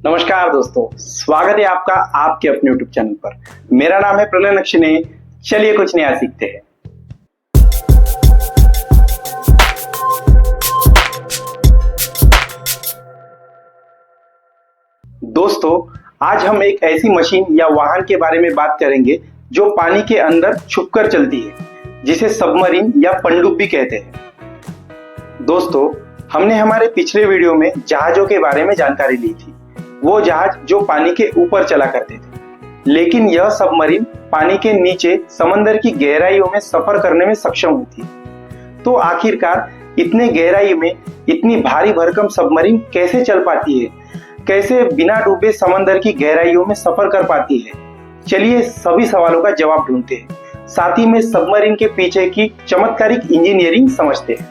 नमस्कार दोस्तों, स्वागत है आपका आपके अपने YouTube चैनल पर। मेरा नाम है प्रलय नक्षिने। चलिए कुछ नया सीखते हैं। दोस्तों, आज हम एक ऐसी मशीन या वाहन के बारे में बात करेंगे जो पानी के अंदर छुपकर चलती है, जिसे सबमरीन या पनडुब्बी कहते हैं। दोस्तों, हमने हमारे पिछले वीडियो में जहाजों के बारे में जानकारी ली थी, वो जहाज जो पानी के ऊपर चला करते थे। लेकिन यह सबमरीन पानी के नीचे समंदर की गहराइयों में सफर करने में सक्षम होती है। तो आखिरकार इतने गहराई में इतनी भारी भरकम सबमरीन कैसे चल पाती है, कैसे बिना डूबे समंदर की गहराइयों में सफर कर पाती है? चलिए सभी सवालों का जवाब ढूंढते हैं, साथ ही में सबमरीन के पीछे की चमत्कारिक इंजीनियरिंग समझते हैं।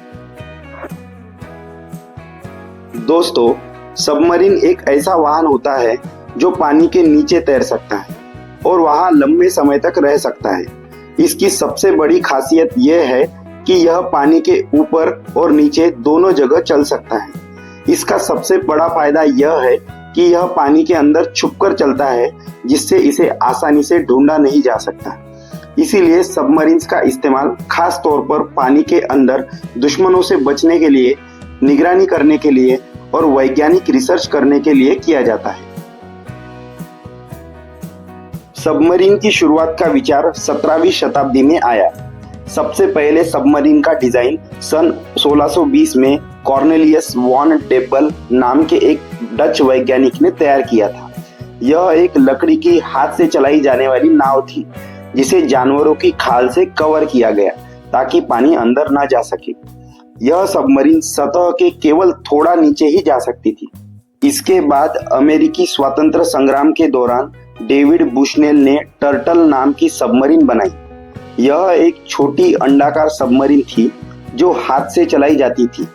दोस्तों, सबमरीन एक ऐसा वाहन होता है जो पानी के नीचे तैर सकता है और वहां लंबे समय तक रह सकता है। इसकी सबसे बड़ी खासियत यह है कि यह पानी के ऊपर और नीचे दोनों जगह चल सकता है। इसका सबसे बड़ा फायदा यह है कि यह पानी के अंदर छुपकर चलता है, जिससे इसे आसानी से ढूंढा नहीं जा सकता। इसीलिए सबमरीन्स का इस्तेमाल खास तौर पर पानी के अंदर दुश्मनों से बचने के लिए, निगरानी करने के लिए और वैज्ञानिक रिसर्च करने के लिए किया जाता है। सबमरीन की शुरुआत का विचार 17वीं शताब्दी में आया। सबसे पहले सबमरीन का डिजाइन सन 1620 में कॉर्नेलियस वॉन डेब्बल नाम के एक डच वैज्ञानिक ने तैयार किया था। यह एक लकड़ी की हाथ से चलाई जाने वाली नाव थी, जिसे जानवरों की खाल से कवर किया गया ताकि पानी अंदर ना जा सके। यह सबमरीन सतह के केवल थोड़ा नीचे ही जा सकती थी। इसके बाद अमेरिकी स्वातंत्र संग्राम के दौरान डेविड बुशनेल ने टर्टल नाम की सबमरीन बनाई। यह एक छोटी अंडाकार सबमरीन थी जो हाथ से चलाई जाती थी,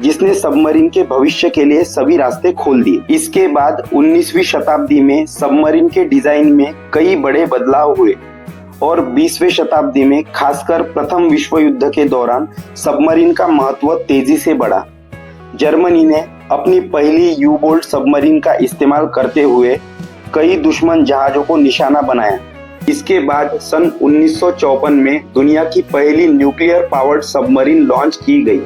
जिसने सबमरीन के भविष्य के लिए सभी रास्ते खोल दिए। इसके बाद 19वीं शताब्दी में सबमरीन के डिजाइन में कई बड़े बदलाव हुए और 20वीं शताब्दी में खासकर प्रथम विश्व युद्ध के दौरान सबमरीन का महत्व तेजी से बढ़ा। जर्मनी ने अपनी पहली यू बोल्ट सबमरीन का इस्तेमाल करते हुए कई दुश्मन जहाजों को निशाना बनाया। इसके बाद सन 1954 में दुनिया की पहली न्यूक्लियर पावर्ड सबमरीन लॉन्च की गई।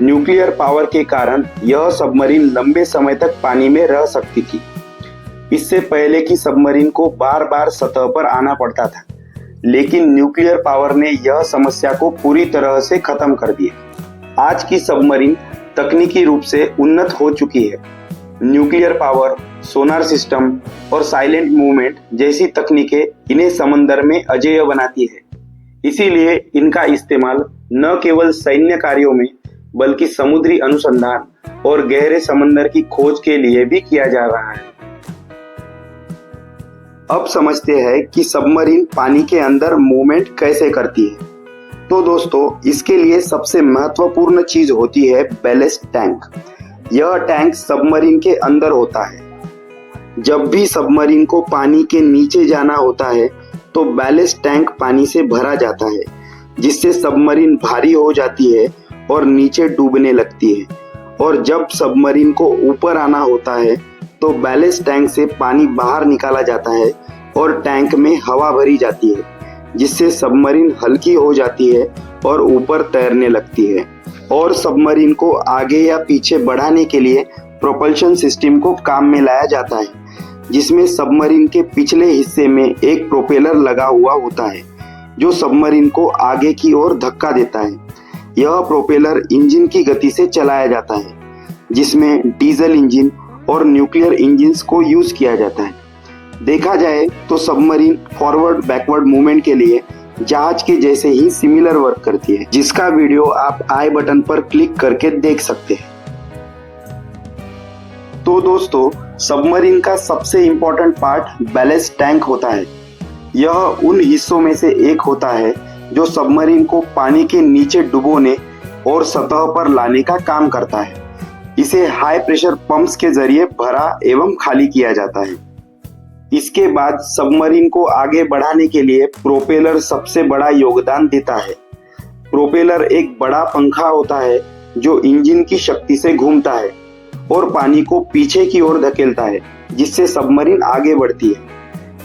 न्यूक्लियर पावर के कारण यह सबमरीन लंबे समय तक पानी में रह सकती थी। इससे पहले की सबमरीन को बार बार सतह पर आना पड़ता था, लेकिन न्यूक्लियर पावर ने यह समस्या को पूरी तरह से खत्म कर दिया। आज की सबमरीन तकनीकी रूप से उन्नत हो चुकी है। न्यूक्लियर पावर, सोनार सिस्टम और साइलेंट मूवमेंट जैसी तकनीकें इन्हें समंदर में अजेय बनाती है। इसीलिए इनका इस्तेमाल न केवल सैन्य कार्यों में, बल्कि समुद्री अनुसंधान और गहरे समंदर की खोज के लिए भी किया जा रहा है। अब समझते हैं कि सबमरीन पानी के अंदर मूवमेंट कैसे करती है। तो दोस्तों, इसके लिए सबसे महत्वपूर्ण चीज होती है बैलेस्ट टैंक। यह टैंक सबमरीन के अंदर होता है। जब भी सबमरीन को पानी के नीचे जाना होता है तो बैलेस्ट टैंक पानी से भरा जाता है, जिससे सबमरीन भारी हो जाती है और नीचे डूबने लगती है। और जब सबमरीन को ऊपर आना होता है तो बैलेस्ट टैंक से पानी बाहर निकाला जाता है और टैंक में हवा भरी जाती है, जिससे सबमरीन हल्की हो जाती है और ऊपर तैरने लगती है। और सबमरीन को आगे या पीछे बढ़ाने के लिए प्रोपल्शन सिस्टम को काम में लाया जाता है, जिसमें सबमरीन के पिछले हिस्से में एक प्रोपेलर लगा हुआ होता है, जो सबमरीन को आगे की ओर धक्का देता है। यह प्रोपेलर इंजन की गति से चलाया जाता है, जिसमें डीजल इंजन और न्यूक्लियर इंजन्स को यूज किया जाता है। देखा जाए तो सबमरीन फॉरवर्ड बैकवर्ड मूवमेंट के लिए जहाज के जैसे ही सिमिलर वर्क करती है, जिसका वीडियो आप आई बटन पर क्लिक करके देख सकते हैं। तो दोस्तों, सबमरीन का सबसे इंपॉर्टेंट पार्ट बैलेस्ट टैंक होता है। यह उन हिस्सों में से एक होता है जो सबमरीन को पानी के नीचे डुबोने और सतह पर लाने का काम करता है। इसे हाई प्रेशर पंप्स के जरिए भरा एवं खाली किया जाता है। इसके बाद सबमरीन को आगे बढ़ाने के लिए प्रोपेलर सबसे बड़ा योगदान देता है। प्रोपेलर एक बड़ा पंखा होता है जो इंजन की शक्ति से घूमता है और पानी को पीछे की ओर धकेलता है, जिससे सबमरीन आगे बढ़ती है।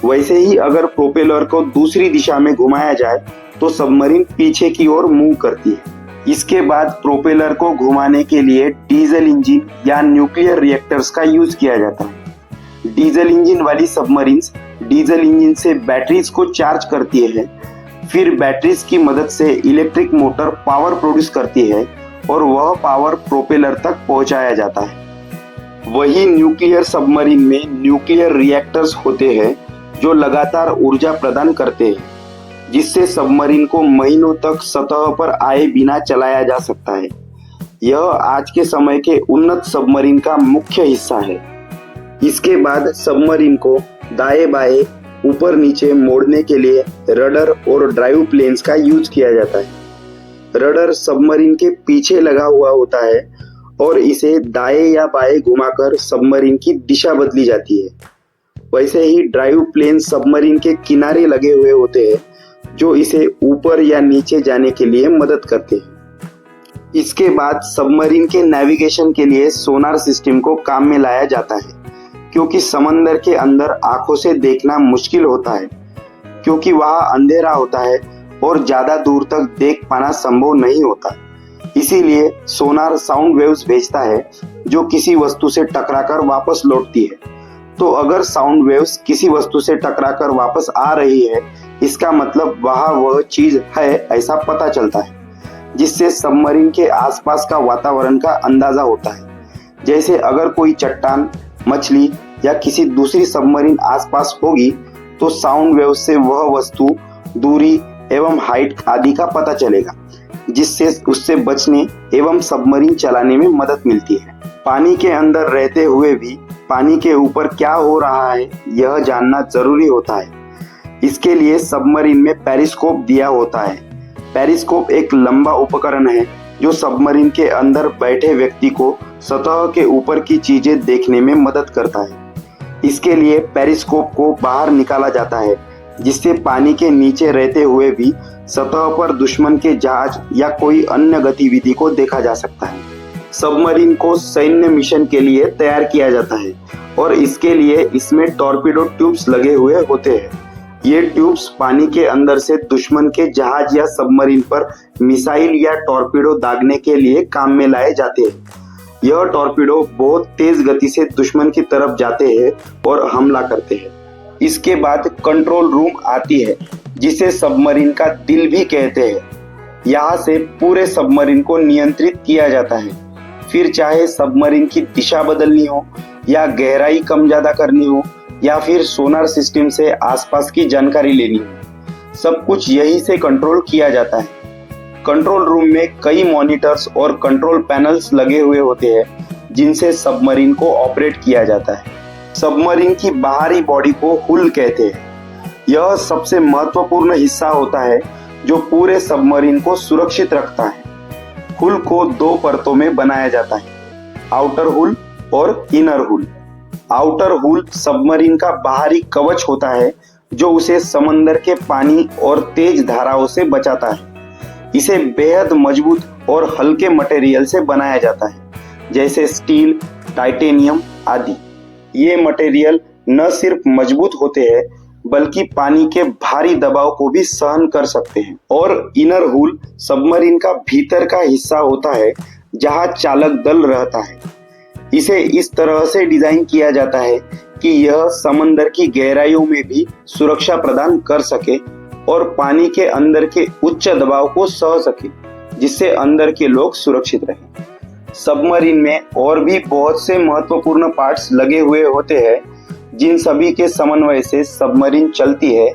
वैसे ही अगर प्रोपेलर को दूसरी दिशा में घुमाया जाए तो सबमरीन पीछे की ओर मूव करती है। इसके बाद प्रोपेलर को घुमाने के लिए डीजल इंजन या न्यूक्लियर रिएक्टर्स का यूज किया जाता है। डीजल इंजन वाली सबमरीन्स डीजल इंजन से बैटरीज को चार्ज करती है, फिर बैटरीज की मदद से इलेक्ट्रिक मोटर पावर प्रोड्यूस करती है और वह पावर प्रोपेलर तक पहुंचाया जाता है। वही न्यूक्लियर सबमरीन में न्यूक्लियर रिएक्टर्स होते हैं जो लगातार ऊर्जा प्रदान करते हैं, जिससे सबमरीन को महीनों तक सतह पर आए बिना चलाया जा सकता है। यह आज के समय के उन्नत सबमरीन का मुख्य हिस्सा है। इसके बाद सबमरीन को दाएं बाएं ऊपर नीचे मोड़ने के लिए रडर और ड्राइव प्लेन्स का यूज किया जाता है। रडर सबमरीन के पीछे लगा हुआ होता है और इसे दाएं या बाएं घुमाकर सबमरीन की दिशा बदली जाती है। वैसे ही ड्राइव प्लेन सबमरीन के किनारे लगे हुए होते हैं, जो इसे ऊपर या नीचे जाने के लिए मदद करते हैं। इसके बाद सबमरीन के नेविगेशन के लिए सोनार सिस्टम को काम में लाया जाता है, क्योंकि समंदर के अंदर आंखों से देखना मुश्किल होता है, क्योंकि वहां अंधेरा होता है और ज्यादा दूर तक देख पाना संभव नहीं होता। इसीलिए सोनार साउंड वेव्स भेजता है जो किसी वस्तु से टकराकर वापस लौटती है। तो अगर साउंड वेव्स किसी वस्तु से टकराकर वापस आ रही है, इसका मतलब वहां वह चीज है ऐसा पता चलता है, जिससे सबमरीन के आसपास का वातावरण का अंदाजा होता है। जैसे अगर कोई चट्टान, मछली या किसी दूसरी सबमरीन आसपास होगी तो साउंड वेव से वह वस्तु, दूरी एवं हाइट आदि का पता चलेगा, जिससे उससे बचने एवं सबमरीन चलाने में मदद मिलती है। पानी के अंदर रहते हुए भी पानी के ऊपर क्या हो रहा है यह जानना जरूरी होता है। इसके लिए सबमरीन में पेरिस्कोप दिया होता है। पेरिस्कोप एक लंबा उपकरण है जो सबमरीन के अंदर बैठे व्यक्ति को सतह के ऊपर की चीजें देखने में मदद करता है। इसके लिए पेरिस्कोप को बाहर निकाला जाता है, जिससे पानी के नीचे रहते हुए भी सतह पर दुश्मन के जहाज या कोई अन्य गतिविधि को देखा जा सकता है। सबमरीन को सैन्य मिशन के लिए तैयार किया जाता है और इसके लिए इसमें टॉर्पीडो ट्यूब्स लगे हुए होते हैं। ये ट्यूब्स पानी के अंदर से दुश्मन के जहाज या सबमरीन पर मिसाइल या टॉर्पीडो दागने के लिए काम में लाए जाते हैं। यह टॉर्पीडो बहुत तेज गति से दुश्मन की तरफ जाते हैं और हमला करते हैं। इसके बाद कंट्रोल रूम आती है, जिसे सबमरीन का दिल भी कहते हैं। यहाँ से पूरे सबमरीन को नियंत्रित किया जाता है। फिर चाहे सबमरीन की दिशा बदलनी हो या गहराई कम ज्यादा करनी हो या फिर सोनार सिस्टम से आसपास की जानकारी लेनी हो, सब कुछ यही से कंट्रोल किया जाता है। कंट्रोल रूम में कई मॉनिटर्स और कंट्रोल पैनल्स लगे हुए होते हैं, जिनसे सबमरीन को ऑपरेट किया जाता है। सबमरीन की बाहरी बॉडी को हुल कहते हैं। यह सबसे महत्वपूर्ण हिस्सा होता है जो पूरे सबमरीन को सुरक्षित रखता है। हुल को दो परतों में बनाया जाता है, आउटर हुल और इनर हुल। आउटर हुल सबमरीन का बाहरी कवच होता है जो उसे समंदर के पानी और तेज धाराओं से बचाता है। इसे बेहद मजबूत और हल्के मटेरियल से बनाया जाता है, जैसे स्टील, टाइटेनियम आदि। ये मटेरियल न सिर्फ मजबूत होते हैं बल्कि पानी के भारी दबाव को भी सहन कर सकते हैं। और इनर हुल सबमरीन का भीतर का हिस्सा होता है जहां चालक दल रहता है। इसे इस तरह से डिजाइन किया जाता है कि यह समंदर की गहराइयों में भी सुरक्षा प्रदान कर सके और पानी के अंदर के उच्च दबाव को सह सके, जिससे अंदर के लोग सुरक्षित रहें। सबमरीन में और भी बहुत से महत्वपूर्ण पार्ट्स लगे हुए होते हैं, जिन सभी के समन्वय से सबमरीन चलती है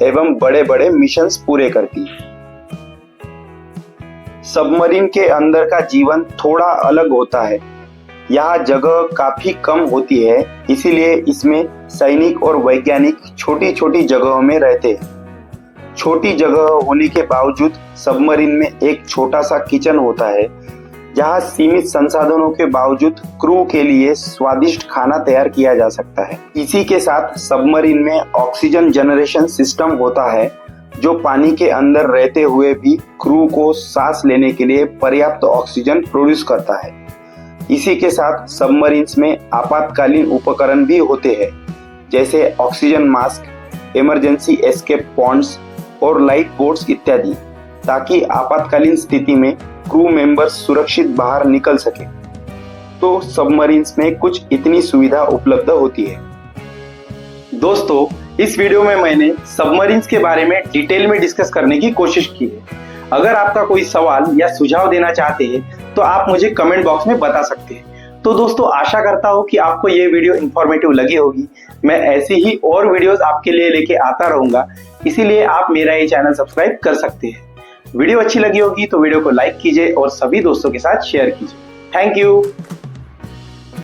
एवं बड़े बड़े मिशंस पूरे करती है। सबमरीन के अंदर का जीवन थोड़ा अलग होता है। यहाँ जगह काफी कम होती है, इसीलिए इसमें सैनिक और वैज्ञानिक छोटी छोटी जगहों में रहते हैं। छोटी जगह होने के बावजूद सबमरीन में एक छोटा सा किचन होता है, जहाँ सीमित संसाधनों के बावजूद क्रू के लिए स्वादिष्ट खाना तैयार किया जा सकता है। इसी के साथ सबमरीन में ऑक्सीजन जनरेशन सिस्टम होता है, जो पानी के अंदर रहते हुए भी क्रू को सांस लेने के लिए पर्याप्त ऑक्सीजन प्रोड्यूस करता है। इसी के साथ सबमरीन्स में आपातकालीन उपकरण भी होते हैं, जैसे oxygen mask, emergency escape pods और लाइफ बोट्स इत्यादि, ताकि आपातकालीन स्थिति में क्रू मेंबर्स सुरक्षित बाहर निकल सके। तो सबमरीन्स में कुछ इतनी सुविधा उपलब्ध होती है। दोस्तों, इस वीडियो में मैंने सबमरीन्स के बारे में डिटेल में डिस्कस करने की कोशिश की है। अगर आपका कोई सवाल या सुझाव देना चाहते हैं तो आप मुझे कमेंट बॉक्स में बता सकते हैं। तो दोस्तों, आशा करता हूँ कि आपको ये वीडियो इंफॉर्मेटिव लगी होगी। मैं ऐसी ही और वीडियोस आपके लिए लेके आता रहूंगा, इसीलिए आप मेरा ये चैनल सब्सक्राइब कर सकते हैं। वीडियो अच्छी लगी होगी तो वीडियो को लाइक कीजिए और सभी दोस्तों के साथ शेयर कीजिए। Thank you.